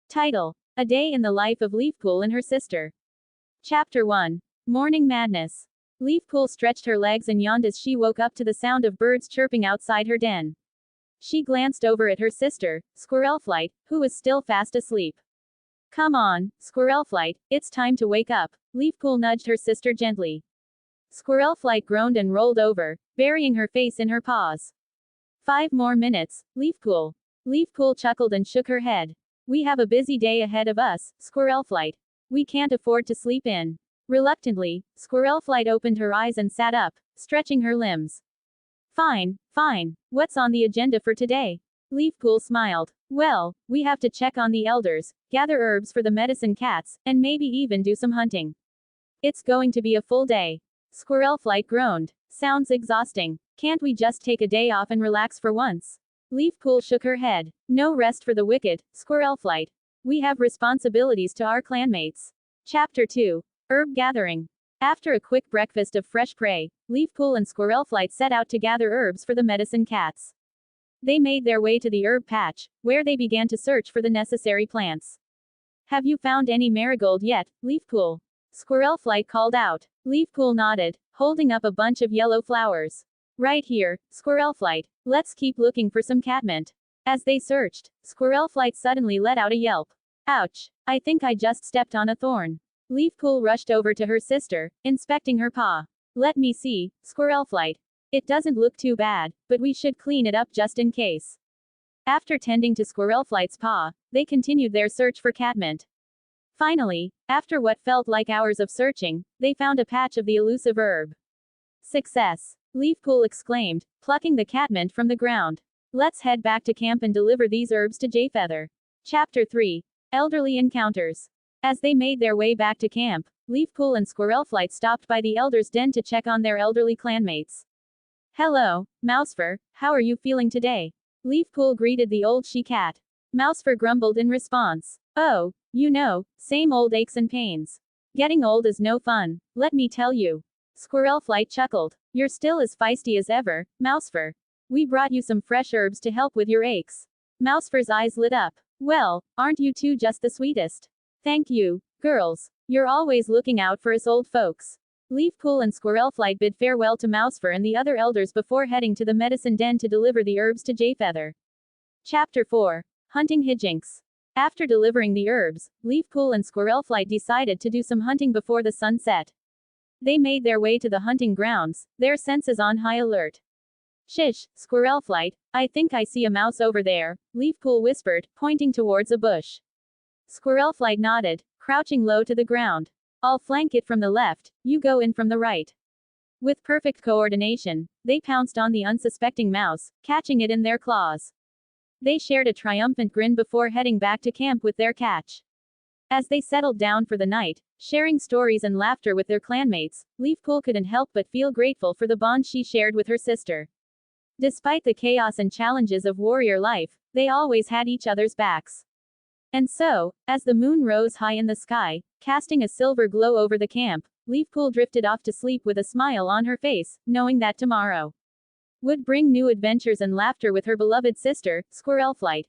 Title: A Day in the Life of Leafpool and Her Sister. Chapter 1. Morning Madness. Leafpool stretched her legs and yawned as she woke up to the sound of birds chirping outside her den. She glanced over at her sister, Squirrelflight, who was still fast asleep. Come on, Squirrelflight, it's time to wake up. Leafpool nudged her sister gently. Squirrelflight groaned and rolled over, burying her face in her paws. 5 more minutes, Leafpool. Leafpool chuckled and shook her head. We have a busy day ahead of us, Squirrelflight. We can't afford to sleep in. Reluctantly, Squirrelflight opened her eyes and sat up, stretching her limbs. Fine, fine. What's on the agenda for today? Leafpool smiled. Well, we have to check on the elders, gather herbs for the medicine cats, and maybe even do some hunting. It's going to be a full day. Squirrelflight groaned. Sounds exhausting. Can't we just take a day off and relax for once? Leafpool shook her head. No rest for the wicked, Squirrelflight. We have responsibilities to our clanmates. Chapter 2. Herb Gathering. After a quick breakfast of fresh prey, Leafpool and Squirrelflight set out to gather herbs for the medicine cats. They made their way to the herb patch, where they began to search for the necessary plants. Have you found any marigold yet, Leafpool? Squirrelflight called out. Leafpool nodded, holding up a bunch of yellow flowers. Right here, Squirrelflight. Let's keep looking for some catmint. As they searched, Squirrelflight suddenly let out a yelp. Ouch! I think I just stepped on a thorn. Leafpool rushed over to her sister, inspecting her paw. Let me see, Squirrelflight. It doesn't look too bad, but we should clean it up just in case. After tending to Squirrelflight's paw, they continued their search for catmint. Finally, after what felt like hours of searching, they found a patch of the elusive herb. Success! Leafpool exclaimed, plucking the catmint from the ground. Let's head back to camp and deliver these herbs to Jayfeather. Chapter 3. Elderly Encounters. As they made their way back to camp, Leafpool and Squirrelflight stopped by the elders' den to check on their elderly clanmates. Hello, Mousefur, how are you feeling today? Leafpool greeted the old she-cat. Mousefur grumbled in response. Oh, same old aches and pains. Getting old is no fun, let me tell you. Squirrelflight chuckled. You're still as feisty as ever, Mousefur. We brought you some fresh herbs to help with your aches. Mousefur's eyes lit up. Well, aren't you two just the sweetest? Thank you, girls. You're always looking out for us old folks. Leafpool and Squirrelflight bid farewell to Mousefur and the other elders before heading to the medicine den to deliver the herbs to Jayfeather. Chapter 4. Hunting Hijinks. After delivering the herbs, Leafpool and Squirrelflight decided to do some hunting before the sun set. They made their way to the hunting grounds, their senses on high alert. Shish, Squirrelflight, I think I see a mouse over there, Leafpool whispered, pointing towards a bush. Squirrelflight nodded, crouching low to the ground. I'll flank it from the left, you go in from the right. With perfect coordination, they pounced on the unsuspecting mouse, catching it in their claws. They shared a triumphant grin before heading back to camp with their catch. As they settled down for the night, sharing stories and laughter with their clanmates, Leafpool couldn't help but feel grateful for the bond she shared with her sister. Despite the chaos and challenges of warrior life, they always had each other's backs. And so, as the moon rose high in the sky, casting a silver glow over the camp, Leafpool drifted off to sleep with a smile on her face, knowing that tomorrow would bring new adventures and laughter with her beloved sister, Squirrelflight.